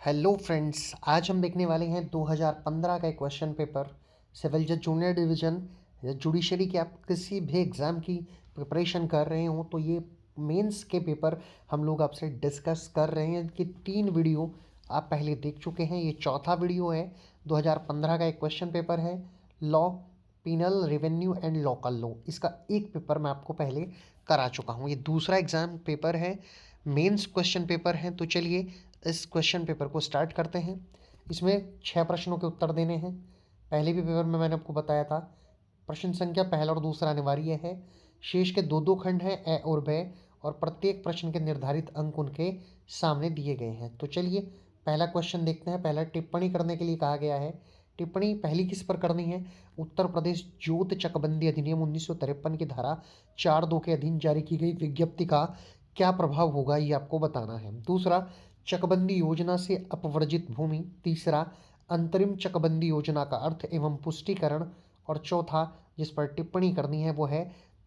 Hello friends, आज हम देखने वाले हैं 2015 का एक क्वेश्चन पेपर। सिविल जज जूनियर डिवीज़न या जुडिशरी के आप किसी भी एग्ज़ाम की प्रिपरेशन कर रहे हो तो ये मेंस के पेपर हम लोग आपसे डिस्कस कर रहे हैं कि 3 वीडियो आप पहले देख चुके हैं। ये चौथा वीडियो है। 2015 का एक क्वेश्चन पेपर है, law, penal, revenue and local law. इसका एक पेपर मैं आपको पहले करा चुका हूँ। ये दूसरा एग्ज़ाम पेपर है, मेंस क्वेश्चन पेपर है। तो चलिए इस क्वेश्चन पेपर को स्टार्ट करते हैं। इसमें 6 प्रश्नों के उत्तर देने हैं। पहले भी पेपर में मैंने आपको बताया था, प्रश्न संख्या पहला और दूसरा अनिवार्य है। शेष के दो दो खंड हैं, ए और ब, और प्रत्येक प्रश्न के निर्धारित अंक उनके सामने दिए गए हैं। तो चलिए पहला क्वेश्चन देखते हैं। पहला टिप्पणी करने के लिए कहा गया है। टिप्पणी पहली किस पर करनी है? उत्तर प्रदेश जोत चकबंदी अधिनियम 1953 की धारा 4(2) के अधीन जारी की गई विज्ञप्ति का क्या प्रभाव होगा, ये आपको बताना है। दूसरा, चकबंदी योजना से अपवर्जित भूमि। तीसरा, अंतरिम चकबंदी योजना का अर्थ एवं पुष्टिकरण। और चौथा जिस पर टिप्पणी करनी है वो है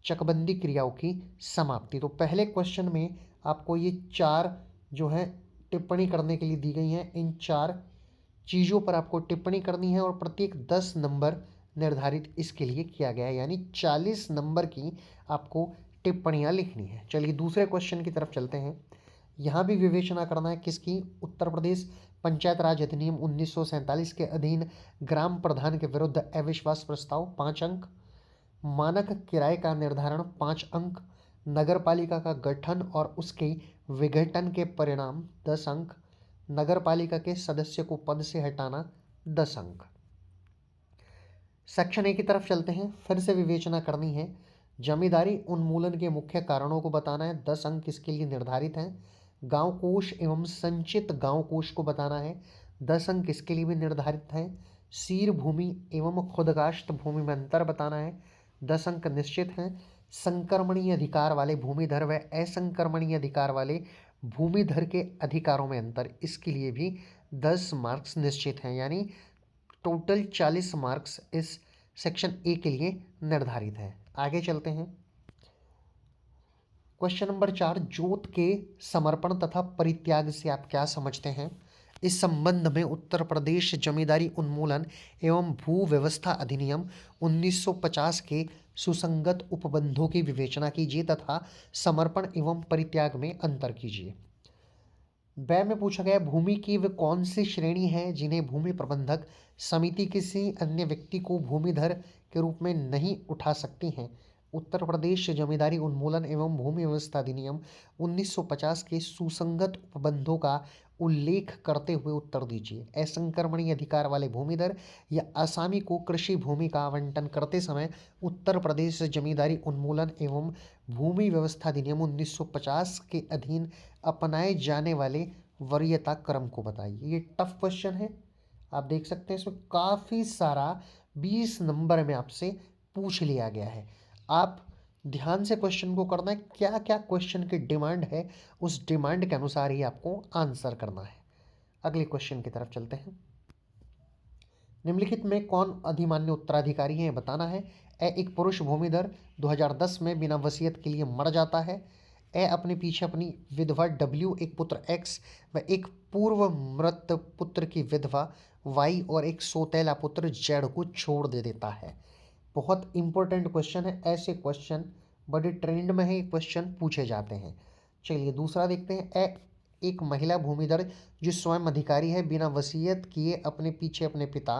चकबंदी क्रियाओं की समाप्ति। तो पहले क्वेश्चन में आपको ये 4 जो है टिप्पणी करने के लिए दी गई हैं। इन 4 चीज़ों पर आपको टिप्पणी करनी है और प्रत्येक 10 नंबर निर्धारित इसके लिए किया गया है, यानी 40 नंबर की आपको टिप्पणियाँ लिखनी है। चलिए दूसरे क्वेश्चन की तरफ चलते हैं। यहाँ भी विवेचना करना है किसकी? उत्तर प्रदेश पंचायत राज अधिनियम 1947 के अधीन ग्राम प्रधान के विरुद्ध अविश्वास प्रस्ताव 5 अंक, मानक किराए का निर्धारण 5 अंक, नगर पालिका का गठन और उसके विघटन के परिणाम 10 अंक, नगर पालिका के सदस्य को पद से हटाना 10 अंक। सेक्शन ए की तरफ चलते हैं। फिर से विवेचना करनी है। जमींदारी उन्मूलन के मुख्य कारणों को बताना है, 10 अंक इसके लिए निर्धारित हैं। गांव कोष एवं संचित गांव कोष को बताना है, 10 अंक इसके लिए भी निर्धारित हैं। सीर भूमि एवं खुदकाश्त भूमि में अंतर बताना है, 10 अंक निश्चित हैं। संक्रमणीय अधिकार वाले भूमिधर व असंक्रमणीय अधिकार वाले भूमिधर के अधिकारों में अंतर, इसके लिए भी 10 मार्क्स निश्चित हैं, यानी टोटल 40 मार्क्स इस सेक्शन ए के लिए निर्धारित है। आगे चलते हैं। क्वेश्चन नंबर 4, जोत के समर्पण तथा परित्याग से आप क्या समझते हैं? इस संबंध में उत्तर प्रदेश जमींदारी उन्मूलन एवं भू व्यवस्था अधिनियम 1950 के सुसंगत उपबंधों की विवेचना कीजिए तथा समर्पण एवं परित्याग में अंतर कीजिए। ब में पूछा गया, भूमि की वे कौन सी श्रेणी है जिन्हें भूमि प्रबंधक समिति किसी अन्य व्यक्ति को भूमिधर के रूप में नहीं उठा सकती हैं? उत्तर प्रदेश जमींदारी उन्मूलन एवं भूमि व्यवस्था अधिनियम 1950 के सुसंगत उपबंधों का उल्लेख करते हुए उत्तर दीजिए। असंक्रमणीय अधिकार वाले भूमिधर या असामी को कृषि भूमि का आवंटन करते समय उत्तर प्रदेश जमींदारी उन्मूलन एवं भूमि व्यवस्था अधिनियम 1950 के अधीन अपनाए जाने वाले वरीयता क्रम को बताइए। ये टफ क्वेश्चन है, आप देख सकते हैं इसमें काफ़ी सारा 20 नंबर में आपसे पूछ लिया गया है। आप ध्यान से क्वेश्चन को करना है, क्या क्या क्वेश्चन की डिमांड है उस डिमांड के अनुसार ही आपको आंसर करना है। अगले क्वेश्चन की तरफ चलते हैं। निम्नलिखित में कौन अधिमान्य उत्तराधिकारी है बताना है। ए, एक पुरुष भूमिधर 2010 में बिना वसीयत के लिए मर जाता है। ए, अपने पीछे अपनी विधवा डब्ल्यू, एक पुत्र एक्स व एक पूर्व मृत पुत्र की विधवा वाई और एक सौतेला पुत्र जेड को छोड़ दे देता है। बहुत इंपॉर्टेंट क्वेश्चन है, ऐसे क्वेश्चन बड़े ट्रेंड में है, ये क्वेश्चन पूछे जाते हैं। चलिए दूसरा देखते हैं। ए, एक महिला भूमिधर जो स्वयं अधिकारी है, बिना वसीयत किए अपने पीछे अपने पिता,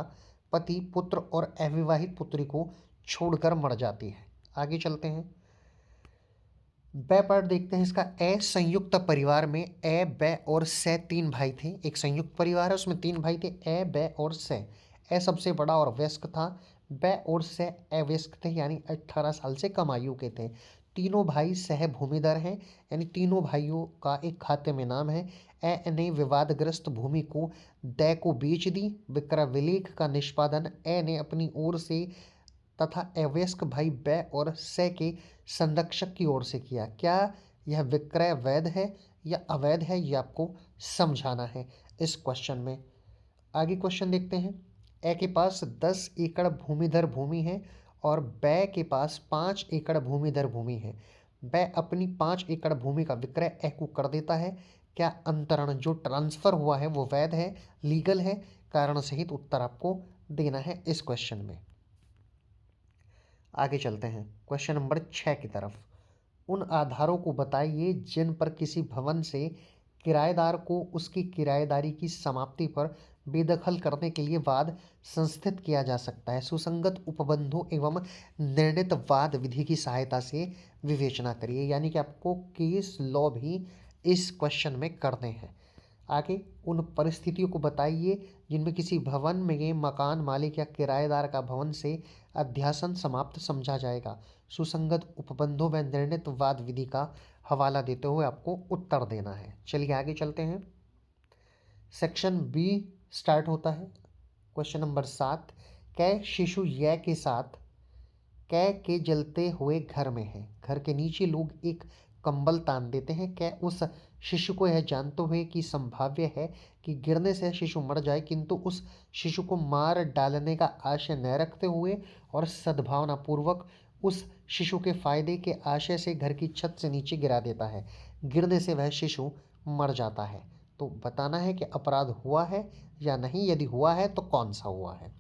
पति, पुत्र और अविवाहित पुत्री को छोड़कर मर जाती है। आगे चलते हैं। ब पार्ट देखते हैं इसका। ए, संयुक्त परिवार में ए, ब और से 3 भाई थे। एक संयुक्त परिवार है, उसमें 3 भाई थे, ए, ब और से। ए सबसे बड़ा और वयस्क था, ब और से अवयस्क थे, यानी 18 साल से कम आयु के थे। तीनों भाई सह भूमिधर हैं, यानी तीनों भाइयों का एक खाते में नाम है। ए ने विवादग्रस्त भूमि को द को बेच दी। विक्रय विलेख का निष्पादन ए ने अपनी ओर से तथा अवयस्क भाई ब और से के संरक्षक की ओर से किया। क्या यह विक्रय वैध है या अवैध है, ये आपको समझाना है इस क्वेश्चन में। आगे क्वेश्चन देखते हैं। ए के पास 10 एकड़ भूमिधर भूमि है और ब के पास 5 एकड़ भूमिधर भूमि है। ब अपनी 5 एकड़ भूमि का विक्रय ए को कर देता है। क्या अंतरण जो ट्रांसफर हुआ है वो वैध है, लीगल है? कारण सहित उत्तर आपको देना है इस क्वेश्चन में। आगे चलते हैं क्वेश्चन नंबर 6 की तरफ। उन आधारों को बताइए जिन पर किसी भवन से किराएदार को उसकी किराएदारी की समाप्ति पर बेदखल करने के लिए वाद संस्थित किया जा सकता है। सुसंगत उपबंधों एवं निर्णीत वाद विधि की सहायता से विवेचना करिए। यानी कि आपको केस लॉ भी इस क्वेश्चन में करने हैं। आगे उन परिस्थितियों को बताइए जिनमें किसी भवन में मकान मालिक या किराएदार का भवन से अध्यासन समाप्त समझा जाएगा। सुसंगत उपबंधों व निर्णीत वाद विधि का हवाला देते हुए आपको उत्तर देना है। चलिए आगे चलते हैं। सेक्शन बी स्टार्ट होता है। क्वेश्चन नंबर 7, कै शिशु य के साथ कै के जलते हुए घर में है। घर के नीचे लोग एक कंबल तान देते हैं। कै उस शिशु को यह जानते हुए कि संभाव्य है कि गिरने से शिशु मर जाए, किंतु उस शिशु को मार डालने का आशय न रखते हुए और सद्भावना पूर्वक उस शिशु के फायदे के आशय से घर की छत से नीचे गिरा देता है। गिरने से वह शिशु मर जाता है। तो बताना है कि अपराध हुआ है या नहीं, यदि हुआ है तो कौन सा हुआ है।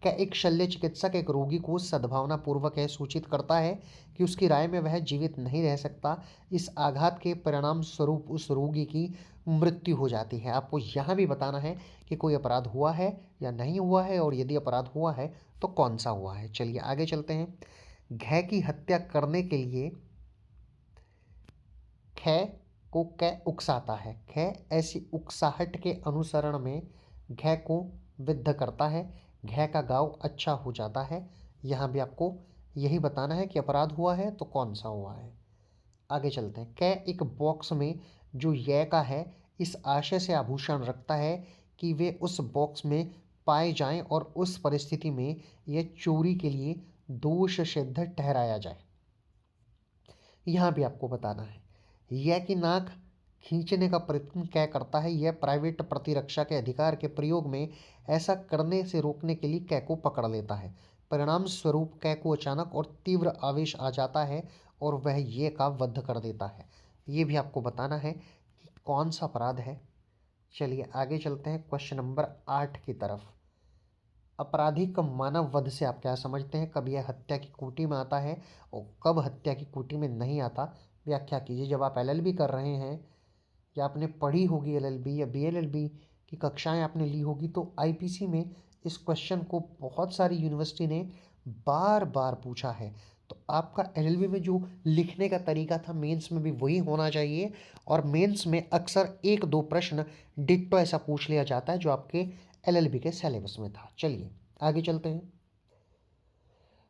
क्या एक शल्य चिकित्सक एक रोगी को सद्भावना पूर्वक यह सूचित करता है कि उसकी राय में वह जीवित नहीं रह सकता, इस आघात के परिणाम स्वरूप उस रोगी की मृत्यु हो जाती है। आपको यहाँ भी बताना है कि कोई अपराध हुआ है या नहीं हुआ है, और यदि अपराध हुआ है तो कौन सा हुआ है। चलिए आगे चलते हैं। घै की हत्या करने के लिए ख को कै उकसाता है। ख ऐसी उकसाहट के अनुसरण में घै को विद्ध करता है। घै का गाँव अच्छा हो जाता है। यहाँ भी आपको यही बताना है कि अपराध हुआ है तो कौन सा हुआ है। आगे चलते हैं। कै एक बॉक्स में जो य का है इस आशय से आभूषण रखता है कि वे उस बॉक्स में पाए जाएं और उस परिस्थिति में यह चोरी के लिए दोष सिद्ध ठहराया जाए। यहाँ भी आपको बताना है। यह कि नाक खींचने का प्रयत्न क्या करता है। यह प्राइवेट प्रतिरक्षा के अधिकार के प्रयोग में ऐसा करने से रोकने के लिए कै को पकड़ लेता है। परिणाम स्वरूप कै को अचानक और तीव्र आवेश आ जाता है और वह ये का वध कर देता है। ये भी आपको बताना है कि कौन सा अपराध है। चलिए आगे चलते हैं क्वेश्चन नंबर 8 की तरफ। आपराधिक मानव वध से आप क्या समझते हैं? कब यह हत्या की कोटि में आता है और कब हत्या की कोटि में नहीं आता, व्याख्या कीजिए। जब आप एलएलबी कर रहे हैं या आपने पढ़ी होगी एलएलबी या बीएलएलबी की कक्षाएं आपने ली होगी, तो आईपीसी में इस क्वेश्चन को बहुत सारी यूनिवर्सिटी ने बार बार पूछा है। तो आपका एलएलबी में जो लिखने का तरीका था मेंस में भी वही होना चाहिए, और मेंस में अक्सर 1-2 प्रश्न डिट्टो ऐसा पूछ लिया जाता है जो आपके एलएलबी के सिलेबस में था। चलिए आगे चलते हैं।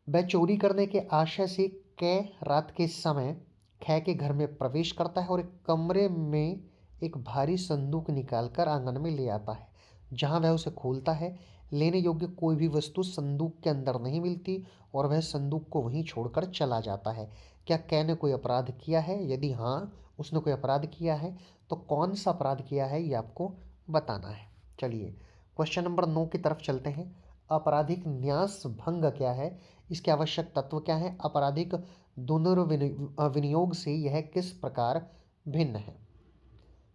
वह चोरी करने के आशय से कै रात के समय खे के घर में प्रवेश करता है और एक कमरे में एक भारी संदूक निकालकर आंगन में ले आता है, जहां वह उसे खोलता है। लेने योग्य कोई भी वस्तु संदूक के अंदर नहीं मिलती और वह संदूक को वहीं छोड़कर चला जाता है। क्या कै ने कोई अपराध किया है? यदि हाँ उसने कोई अपराध किया है तो कौन सा अपराध किया है, ये आपको बताना है। चलिए क्वेश्चन नंबर 9 की तरफ चलते हैं। आपराधिक न्यास भंग क्या है? इसके आवश्यक तत्व क्या हैं? आपराधिक दुर्विनियोग से यह किस प्रकार भिन्न है?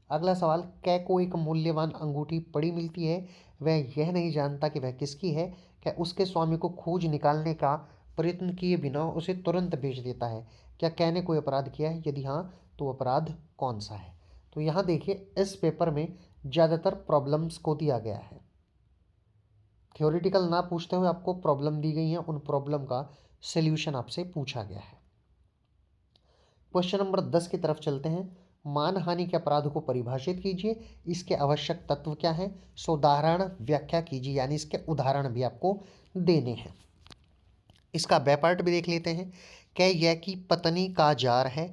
अगला सवाल, कै को एक मूल्यवान अंगूठी पड़ी मिलती है। वह यह नहीं जानता कि वह किसकी है। क्या उसके स्वामी को खोज निकालने का प्रयत्न किए बिना उसे तुरंत बेच देता है। क्या कै ने कोई अपराध किया है? यदि हाँ तो अपराध कौन सा है? तो यहाँ देखिए इस पेपर में ज़्यादातर प्रॉब्लम्स को दिया गया है। थ्योरेटिकल ना पूछते हुए आपको प्रॉब्लम दी गई है, उन प्रॉब्लम का सल्यूशन आपसे पूछा गया है। क्वेश्चन नंबर 10 की तरफ चलते हैं। मानहानि के अपराध को परिभाषित कीजिए। इसके आवश्यक तत्व क्या हैं? उदाहरण व्याख्या कीजिए, यानी इसके उदाहरण भी आपको देने हैं। इसका बै पार्ट भी देख लेते हैं। कै यह की पत्नी का जार है।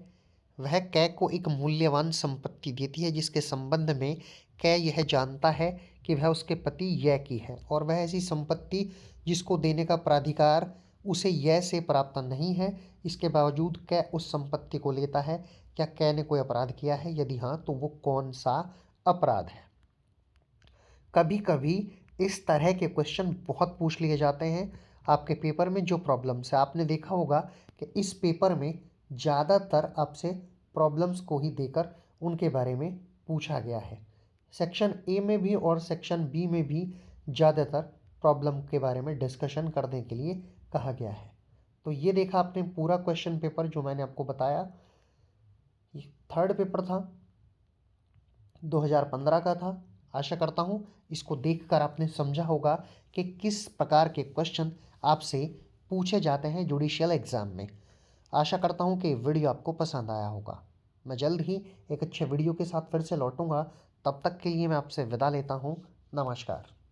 वह कै को एक मूल्यवान संपत्ति देती है जिसके संबंध में कै यह जानता है कि वह उसके पति यह की है, और वह ऐसी संपत्ति जिसको देने का प्राधिकार उसे यह से प्राप्त नहीं है। इसके बावजूद कै उस संपत्ति को लेता है। क्या कै ने कोई अपराध किया है? यदि हाँ तो वो कौन सा अपराध है? कभी कभी इस तरह के क्वेश्चन बहुत पूछ लिए जाते हैं आपके पेपर में। जो प्रॉब्लम्स है आपने देखा होगा कि इस पेपर में ज़्यादातर आपसे प्रॉब्लम्स को ही देकर उनके बारे में पूछा गया है। सेक्शन ए में भी और सेक्शन बी में भी ज़्यादातर प्रॉब्लम के बारे में डिस्कशन करने के लिए कहा गया है। तो ये देखा आपने पूरा क्वेश्चन पेपर जो मैंने आपको बताया। ये थर्ड पेपर था, 2015 का था। आशा करता हूँ इसको देखकर आपने समझा होगा कि किस प्रकार के क्वेश्चन आपसे पूछे जाते हैं जुडिशियल एग्ज़ाम में। आशा करता हूँ कि वीडियो आपको पसंद आया होगा। मैं जल्द ही एक अच्छे वीडियो के साथ फिर से लौटूंगा। तब तक के लिए मैं आपसे विदा लेता हूँ। नमस्कार।